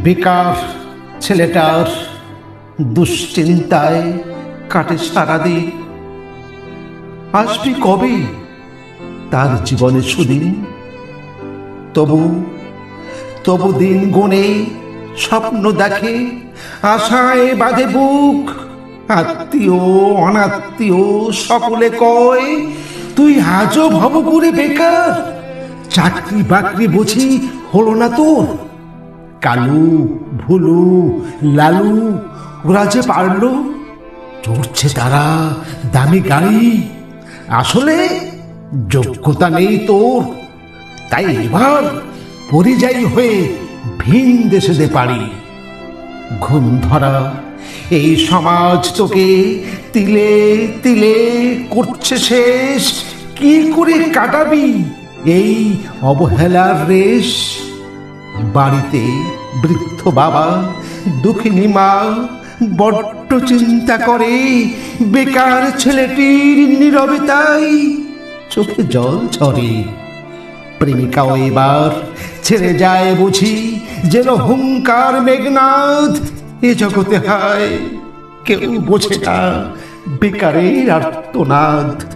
বেকার ছেলেটার দুশ্চিন্তায় কাটে সারাদিন। আসবি কবে তার জীবনে সুদিন? তবু তবু দিন গুনে স্বপ্ন দেখে, আশায় বাঁধে বুক। আত্মীয় অনাত্মীয় সকলে কয়, তুই আজও ভবঘুরে বেকার। চাকরি বাকরি বুঝি হলো না তোর? কালু ভুলু লালু ওরা যে পারলো, চড়ছে তারা দামি গাড়ি। আসলে যোগ্যতা নেই তোর, তাই এবার পরিযায়ী হয়ে ভিন দেশে পারি। ঘুম ধরা এই সমাজ তোকে তিলে তিলে করছে শেষ। কি করে কাটাবি এই অবহেলার রেশ? বাড়িতে বৃদ্ধ বাবা দুঃখিনী মা বড্ড চিন্তা করে বেকার ছেলেটির নীরবতাই চোখে জল ঝরে। প্রেমিকাও এবার ছেড়ে যায় বুঝি, যেন হুঙ্কার মেঘনাদ। এ জগতে হায় কেউ বোঝে না বেকারের আর্তনাদ।